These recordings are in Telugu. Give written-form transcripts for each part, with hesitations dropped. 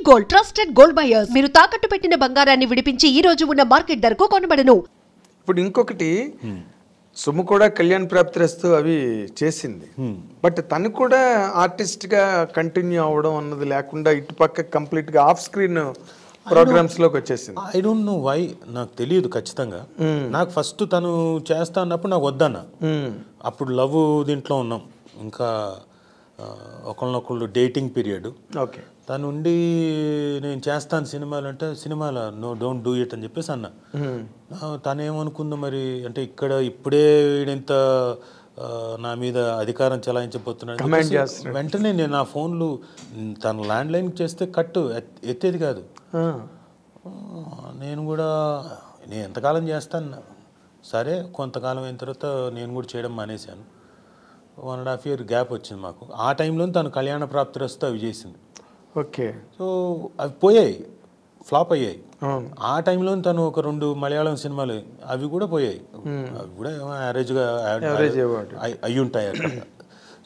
Gold trusted gold buyers. మీరు తాకట్టు పెట్టిన బంగారాన్ని విడిపించి ఈ రోజు ఉన్న మార్కెట్ ధరకు కొనబడను. ఇప్పుడు ఇంకొకటి సుమ కూడా కళ్యాణ్ ప్రాప్తిరస్తు అవి చేసింది, బట్ తను కూడా ఆర్టిస్ట్గా కంటిన్యూ అవ్వడం అన్నది లేకుండా ఇటుపక్క కంప్లీట్గా ఆఫ్ స్క్రీన్ ప్రోగ్రామ్స్ లోకి వచ్చేసింది. ఐ డోంట్ నో వై, నాకు తెలియదు ఖచ్చితంగా. నాకు ఫస్ట్ తను చేస్తా అన్నప్పుడు నాకు వద్దన్న, అప్పుడు లవ్ దీంట్లో ఉన్నాం, ఇంకా ఒకళ్ళనొకళ్ళు డేటింగ్ పీరియడ్. ఓకే, తను ఉండి నేను చేస్తాను సినిమాలు అంటే, సినిమాలో నో డోంట్ డూ ఇట్ అని చెప్పేసి అన్న. తను ఏమనుకుందో మరి, అంటే ఇక్కడ ఇప్పుడే వీడింత నా మీద అధికారం చెలాయించబోతున్నాడు. వెంటనే నేను నా ఫోన్లు తన ల్యాండ్ లైన్ చేస్తే కట్టు ఎత్తేది కాదు. నేను కూడా నేను ఎంతకాలం చేస్తాను, సరే కొంతకాలం అయిన తర్వాత నేను కూడా చేయడం మానేశాను. 1.5 year గ్యాప్ వచ్చింది మాకు. ఆ టైంలో తను కళ్యాణ ప్రాప్తిరస్తు అవి చేసింది. ఓకే, సో అవి పోయాయి, ఫ్లాప్ అయ్యాయి. ఆ టైంలో తను ఒక 2 మలయాళం సినిమాలు అవి కూడా పోయాయి, అవి కూడా యావరేజ్గా అయ్యి ఉంటాయి అక్కడ.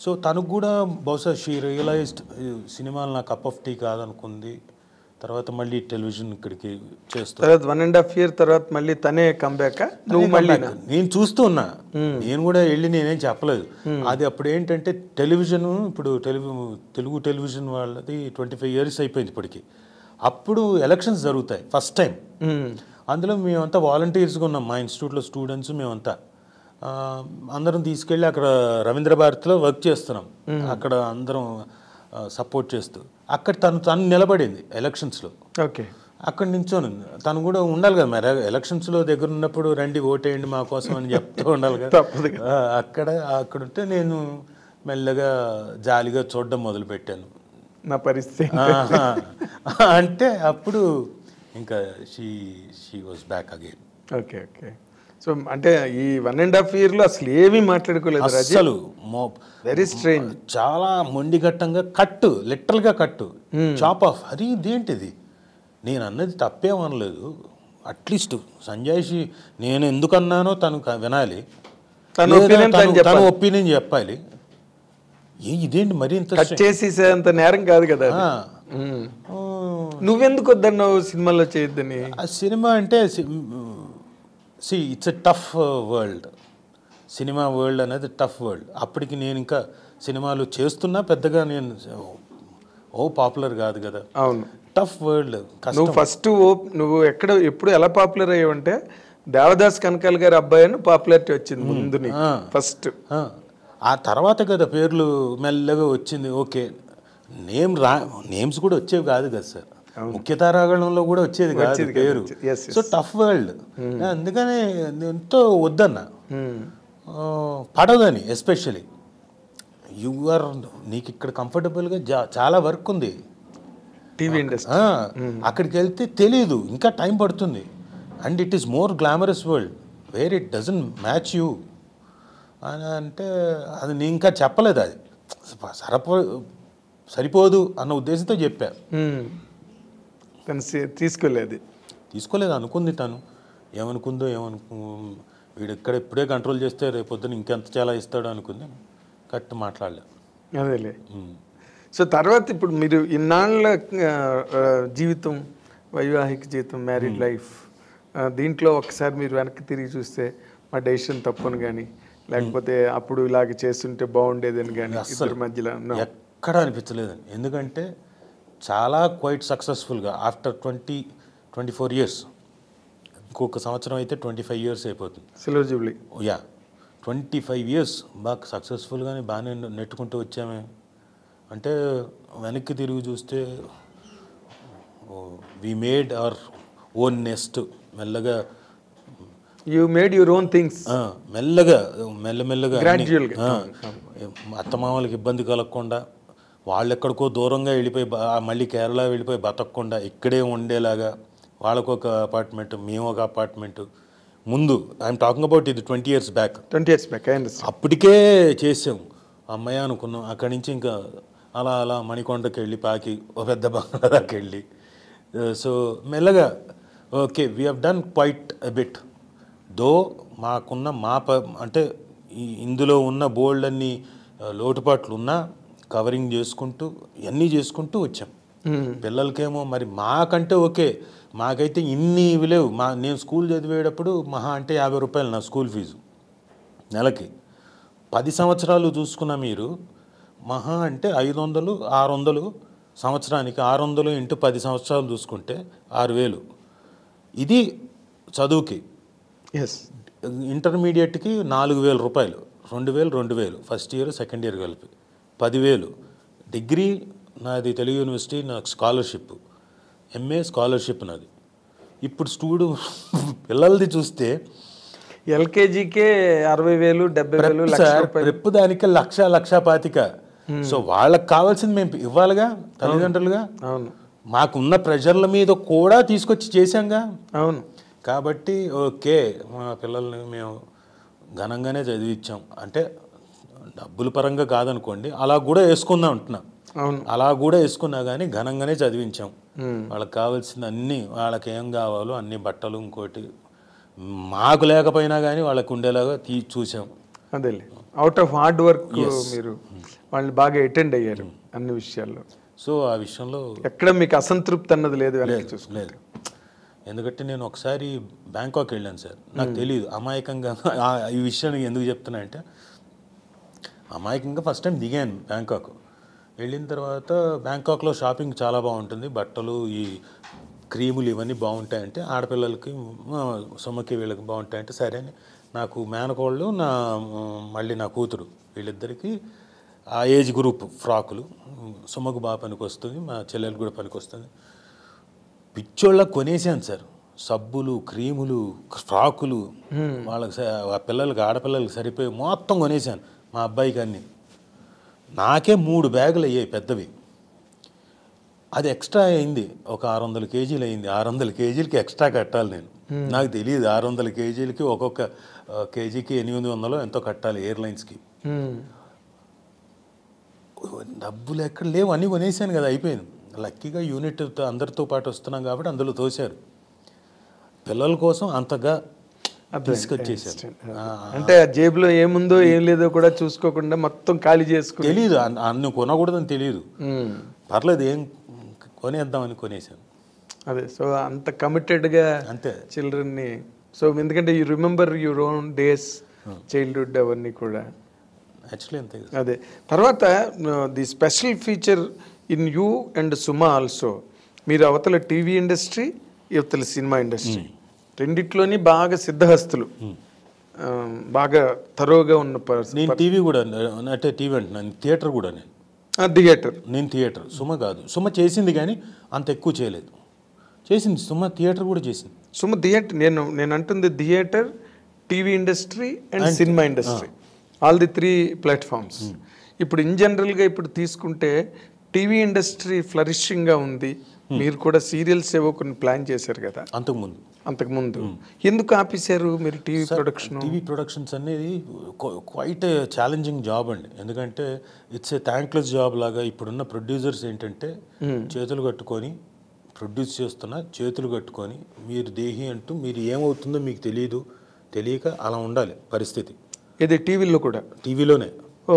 సో తనకు కూడా బహుశా షీ రియలైజ్డ్ సినిమాలు నా కప్ ఆఫ్ టీ కాదనుకుంది. తర్వాత మళ్ళీ టెలివిజన్ ఇక్కడికి చేస్తాను. 1.5 year తర్వాత మళ్ళీ తనే కంబ్యాక్. నువ్వు మళ్ళీ నేను చూస్తూ ఉన్నా, నేను కూడా వెళ్ళి నేనేం చెప్పలేదు. అది అప్పుడు ఏంటంటే టెలివిజన్, ఇప్పుడు తెలుగు టెలివిజన్ వాళ్ళది 25 years అయిపోయింది ఇప్పటికి. అప్పుడు ఎలక్షన్స్ జరుగుతాయి ఫస్ట్ టైం. అందులో మేమంతా వాలంటీర్స్గా ఉన్నాం, మా ఇన్స్టిట్యూట్లో స్టూడెంట్స్ మేమంతా. అందరం తీసుకెళ్ళి అక్కడ రవీంద్ర భారతిలో వర్క్ చేస్తున్నాం, అక్కడ అందరం సపోర్ట్ చేస్తూ. అక్కడ తను నిలబడింది ఎలక్షన్స్లో. ఓకే, అక్కడ నించోను. తను కూడా ఉండాలి కదా మరి, ఎలక్షన్స్లో దగ్గర ఉన్నప్పుడు రండి ఓటేయండి మా కోసం అని చెప్తూ ఉండాలి కదా. అక్కడ ఉంటే నేను మెల్లగా జాలిగా చూడడం మొదలుపెట్టాను నా పరిస్థితి. అంటే అప్పుడు ఇంకా she was back again. Okay okay. So అంటే ఈ 1.5 yearలో అసలు ఏమీ మాట్లాడుకోలేదు అసలు. వెరీ స్ట్రేంజ్, చాలా మొండిఘట్టంగా కట్టు, లిటరల్గా కట్టు, చాప్ ఆఫ్. అది ఇదేంటిది, నేను అన్నది తప్పేమనలేదు. అట్లీస్ట్ సంజయ్షి నేను ఎందుకన్నానో తను వినాలి, తన ఒపీనియన్ చెప్పాలి. ఇదేంటి మరి ఇంత చేసేంత నేరం కాదు కదా. నువ్వెందుకు వద్దన్నావు సినిమాలో చేయొద్దని? ఆ సినిమా అంటే it's a tough world, cinema world అనేది టఫ్ వరల్డ్. అప్పటికి నేను ఇంకా సినిమాలు చేస్తున్నా, పెద్దగా నేను పాపులర్ కాదు కదా. అవును, టఫ్ వరల్డ్. నువ్వు ఫస్ట్ నువ్వు ఎప్పుడు ఎలా పాపులర్ అయ్యావంటే దేవదాస్ కనకాల గారి అబ్బాయి అని పాపులారిటీ వచ్చింది ముందు ఫస్ట్. ఆ తర్వాత కదా పేర్లు మెల్లగా వచ్చింది. ఓకే, నేమ్స్ కూడా వచ్చేవి కాదు కదా సార్, ముఖ్య తారాగణంలో కూడా వచ్చేది కాదు పేరు. సో టఫ్ వరల్డ్, అందుకని ఎంతో వద్దన్నా, పడదని. ఎస్పెషలీ నీకు ఇక్కడ కంఫర్టబుల్గా చాలా వర్క్ ఉంది టీవీ ఇండస్ట్రీ. అక్కడికి వెళ్తే తెలీదు, ఇంకా టైం పడుతుంది. And it is more glamorous world where it doesn't match you అని అంటే, అది నేను ఇంకా చెప్పలేదు. అది సరిపోదు అన్న ఉద్దేశంతో చెప్పా. తీసుకోలేదు అనుకుంది. తను ఏమనుకుందో వీడు ఇక్కడ ఇప్పుడే కంట్రోల్ చేస్తే రేపొద్దున ఇంకెంత చాలా ఇస్తాడు అనుకుంది. కరెక్ట్ మాట్లాడలే. అదేలే. సో తర్వాత ఇప్పుడు మీరు ఇన్నాళ్ళ జీవితం, వైవాహిక జీవితం, మ్యారీడ్ లైఫ్, దీంట్లో ఒకసారి మీరు వెనక్కి తిరిగి చూస్తే మా డెసిషన్ తప్పని కానీ, లేకపోతే అప్పుడు ఇలాగ చేస్తుంటే బాగుండేదని కానీ ఇద్దరి మధ్యలో ఎక్కడ అనిపించలేదండి. ఎందుకంటే చాలా క్వైట్ సక్సెస్ఫుల్గా ఆఫ్టర్ 24 years, ఇంకొక సంవత్సరం అయితే 25 years అయిపోతుంది సిల్వర్ జూబ్లీ. 25 years బాగా సక్సెస్ఫుల్గానే బాగానే నెట్టుకుంటూ వచ్చామే. అంటే వెనక్కి తిరిగి చూస్తే we made our own nest. మెల్లగా you made your own things. మెల్లమెల్లగా అత్తమామలకి ఇబ్బంది కలగకుండా, వాళ్ళు ఎక్కడికో దూరంగా వెళ్ళిపోయి మళ్ళీ కేరళ వెళ్ళిపోయి బతకకుండా ఇక్కడే ఉండేలాగా వాళ్ళకొక అపార్ట్మెంట్, మేము ఒక అపార్ట్మెంట్. ముందు ఐఎమ్ టాకింగ్ అబౌట్ ఇది 20 years బ్యాక్. అప్పటికే చేసాం అమ్మాయి అనుకున్నాం. అక్కడి నుంచి ఇంకా అలా మణికొండకి వెళ్ళి పాకి ఒక పెద్ద బంగ్లా దాకా వెళ్ళి. సో మెల్లగా okay, we have done quite a bit. Though మాకున్న అంటే ఇందులో ఉన్న బోల్డ్ అన్ని లోటుపాట్లు ఉన్నా కవరింగ్ చేసుకుంటూ ఇవన్నీ చేసుకుంటూ వచ్చాం. పిల్లలకేమో మరి మాకంటే ఓకే, మాకైతే ఇన్ని ఇవి లేవు. నేను స్కూల్ చదివేటప్పుడు మహా అంటే 50 రూపాయలు నా స్కూల్ ఫీజు నెలకి. 10 సంవత్సరాలు చూసుకున్న మీరు మహా అంటే 500, 600 సంవత్సరానికి. 600 ఇంటూ 10 సంవత్సరాలు చూసుకుంటే 6000. ఇది చదువుకి. ఎస్. ఇంటర్మీడియట్కి 4000 రూపాయలు, 2000 ఫస్ట్ ఇయర్ సెకండ్ ఇయర్ కలిపి 10,000. డిగ్రీ నాది తెలుగు యూనివర్సిటీ, నాకు స్కాలర్షిప్, ఎంఏ స్కాలర్షిప్ నాది. ఇప్పుడు పిల్లలది చూస్తే ఎల్కేజీకే 60,000, 70,000, లక్ష రూపాయలు. రెప్పు దానికి 1,25,000. సో వాళ్ళకి కావాల్సింది మేము ఇవ్వాలిగా తల్లిదండ్రులుగా. అవును. మాకున్న ప్రెషర్ల మీద కూడా తీసుకొచ్చి చేశాంగా. అవును. కాబట్టి ఓకే, మా పిల్లల్ని మేము ఘనంగానే చదివించాం. అంటే డబ్బుల పరంగా కాదనుకోండి, అలా కూడా వేసుకుందాం అంటున్నాం. అవును. అలా కూడా వేసుకున్నా కానీ ఘనంగానే చదివించాం. వాళ్ళకి కావాల్సింది అన్నీ, వాళ్ళకి ఏం కావాలో అన్ని బట్టలు, ఇంకోటి మాకు లేకపోయినా కానీ వాళ్ళకు ఉండేలాగా చూసాం. అదేలే, అవుట్ ఆఫ్ హార్డ్ వర్క్ మీరు వాళ్ళు బాగా అటెండ్ అయ్యారు అన్ని విషయాల్లో. సో ఆ విషయంలో ఎక్కడ మీకు అసంతృప్తి అన్నది లేదు? లేదు. ఎందుకంటే నేను ఒకసారి బ్యాంకాక్ వెళ్ళాను సార్. నాకు తెలియదు అమాయకంగా. ఈ విషయాన్ని ఎందుకు చెప్తున్నా అంటే, అమాయకంగా ఫస్ట్ టైం దిగాను బ్యాంకాక్. వెళ్ళిన తర్వాత బ్యాంకాక్లో షాపింగ్ చాలా బాగుంటుంది, బట్టలు, ఈ క్రీములు ఇవన్నీ బాగుంటాయంటే ఆడపిల్లలకి, సుమకి వీళ్ళకి బాగుంటాయంటే సరే అని నాకు మేనకోళ్ళు, మళ్ళీ నా కూతురు, వీళ్ళిద్దరికీ ఆ ఏజ్ గ్రూప్ ఫ్రాకులు. సుమకు బాగా పనికి వస్తుంది, మా చెల్లెలకు కూడా పనికి వస్తుంది. పిచ్చోళ్ళ కొనేసాను సార్. సబ్బులు, క్రీములు, ఫ్రాకులు, వాళ్ళకి ఆ పిల్లలకి, ఆడపిల్లలకి సరిపోయి మొత్తం కొనేసాను. మా అబ్బాయికి అన్నీ. నాకే 3 బ్యాగులు అయ్యాయి పెద్దవి. అది ఎక్స్ట్రా అయింది, ఒక 600 కేజీలు అయింది. 600 కేజీలకి ఎక్స్ట్రా కట్టాలి నేను. నాకు తెలియదు 600 కేజీలకి ఒక్కొక్క కేజీకి 800 ఎంతో కట్టాలి ఎయిర్లైన్స్కి. డబ్బులు ఎక్కడ లేవు, అన్నీ కొనేసాను కదా, అయిపోయింది. లక్కీగా యూనిట్ అందరితో పాటు వస్తున్నాం కాబట్టి అందులో తోశారు. పిల్లల కోసం అంతగా తీసుకొచ్చేసారు. అంటే జేబులో ఏముందో ఏం లేదో కూడా చూసుకోకుండా మొత్తం ఖాళీ చేసుకుని. తెలియదు అన్ని కొనకూడదని తెలియదు. పర్లేదు ఏం కొనేద్దామని కొనేసాను. అదే, సో అంత కమిటెడ్గా అంతే చిల్డ్రన్ని. సో ఎందుకంటే you remember your own days, childhood అవన్నీ కూడా. యాక్చువల్లీ అంతే. అదే తర్వాత the special feature in you and Suma also, మీరు అవతల టీవీ ఇండస్ట్రీ, యువతల సినిమా ఇండస్ట్రీ రెండిట్లోని బాగా సిద్ధహస్తులు, బాగా తరోగా ఉన్న పర్సన్. నేను టీవీ కూడా, అంటే టీవీ అంటున్నాను, థియేటర్ కూడా. థియేటర్ నేను థియేటర్, సుమ కాదు. సుమ చేసింది కానీ అంత ఎక్కువ చేయలేదు. చేసింది సుమ, థియేటర్ కూడా చేసింది. సుమ థియేటర్, నేను అంటుంది theatre, TV industry and cinema industry, all the 3 platforms. ఇప్పుడు ఇన్ జనరల్గా ఇప్పుడు తీసుకుంటే టీవీ ఇండస్ట్రీ ఫ్లరిషింగ్గా ఉంది. మీరు కూడా సీరియల్స్ ఏవో కొన్ని ప్లాన్ చేశారు కదా అంతకుముందు, ఎందుకు ఆపేశారు మీరు టీవీ ప్రొడక్షన్? టీవీ ప్రొడక్షన్స్ అనేది క్వైట్ ఛాలెంజింగ్ జాబ్ అండి. ఎందుకంటే ఇట్స్ ఏ థ్యాంక్లెస్ జాబ్ లాగా. ఇప్పుడున్న ప్రొడ్యూసర్స్ ఏంటంటే చేతులు కట్టుకొని ప్రొడ్యూస్ చేస్తున్నా, చేతులు కట్టుకొని మీరు దేహి అంటూ, మీరు ఏమవుతుందో మీకు తెలియక అలా ఉండాలి పరిస్థితి. ఇది టీవీలో కూడా? టీవీలోనే. ఓ,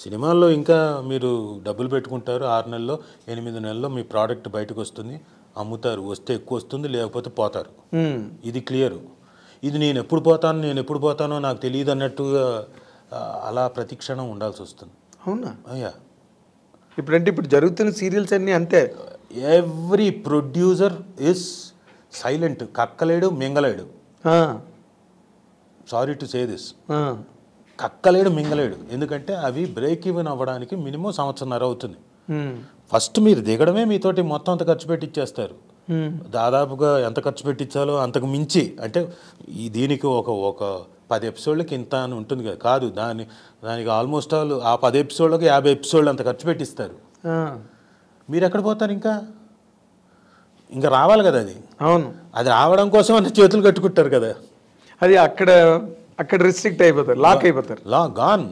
సినిమాల్లో ఇంకా మీరు డబ్బులు పెట్టుకుంటారు, 6 నెలల్లో 8 నెలల్లో మీ ప్రోడక్ట్ బయటకు వస్తుంది, అమ్ముతారు, వస్తే ఎక్కువ వస్తుంది, లేకపోతే పోతారు. ఇది క్లియర్. ఇది నేను ఎప్పుడు పోతానో నాకు తెలియదు అన్నట్టుగా అలా ప్రతిక్షణం ఉండాల్సి వస్తుంది. అవునా? అయ్యా, ఇప్పుడు జరుగుతున్న సీరియల్స్ అన్నీ అంతే. ఎవ్రీ ప్రొడ్యూసర్ ఇస్ సైలెంట్, కక్కలేడు, మింగలేడు. సారీ టు సే దిస్, కక్కలేడు, మింగలేడు. ఎందుకంటే అవి బ్రేక్ ఈవెన్ అవ్వడానికి మినిమం 1.5 సంవత్సరం అవుతుంది. ఫస్ట్ మీరు దిగడమే మీతోటి మొత్తం అంత ఖర్చు పెట్టిచ్చేస్తారు. దాదాపుగా ఎంత ఖర్చు పెట్టించాలో అంతకు మించి. అంటే దీనికి ఒక 10 ఎపిసోడ్లకి ఇంత అని ఉంటుంది కదా, కాదు, దానికి ఆల్మోస్ట్ ఆల్ ఆ 10 ఎపిసోడ్లకి 50 ఎపిసోడ్లు అంత ఖర్చు పెట్టిస్తారు. మీరు ఎక్కడ పోతారు? ఇంకా రావాలి కదా అది. అవును, అది రావడం కోసం అంత చేతులు కట్టుకుంటారు కదా. అది అక్కడ రిస్ట్రిక్ట్ అయిపోతారు, లాక్ అయిపోతారు. గాన్.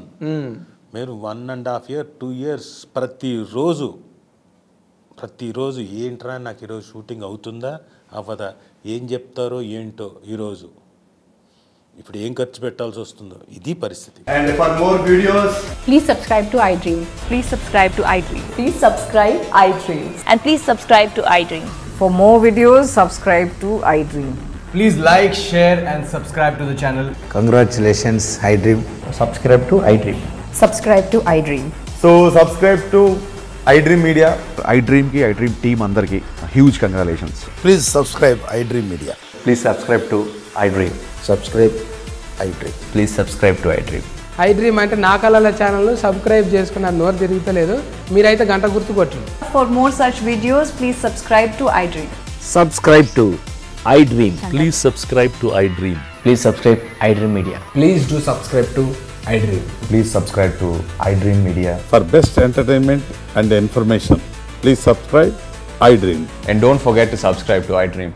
మీరు 1.5 years 2 years ప్రతిరోజు ఏంట్రా నాకు ఈరోజు షూటింగ్ అవుతుందా అవ్వదా, ఏం చెప్తారో ఏంటో, ఈరోజు ఇప్పుడు ఏం ఖర్చు పెట్టాల్సి వస్తుందో ఇది పరిస్థితి. And for more videos, Please subscribe to iDream. Please subscribe to iDream. Please subscribe iDream. And please subscribe to iDream. For more videos, subscribe to iDream. please like, share and subscribe to the channel. Congratulations, iDream. Subscribe to iDream. Subscribe to iDream. So subscribe to iDream Media. iDream ki iDream team andarki huge congratulations. Please subscribe iDream Media. Please subscribe to iDream. Subscribe iDream. Please subscribe to iDream. iDream అంటే నా కళల ఛానల్ సబ్స్క్రైబ్ చేసుకున్న నోరు తిరుగుతలేదు, మీరైతే గంట గుర్తు కొట్టండి. For more such videos, please subscribe to iDream. Subscribe to iDream. Please subscribe to iDream. Please subscribe iDream Media. Please do subscribe to iDream. Please subscribe to iDream Media. For best entertainment and information, please subscribe iDream. And don't forget to subscribe to iDream.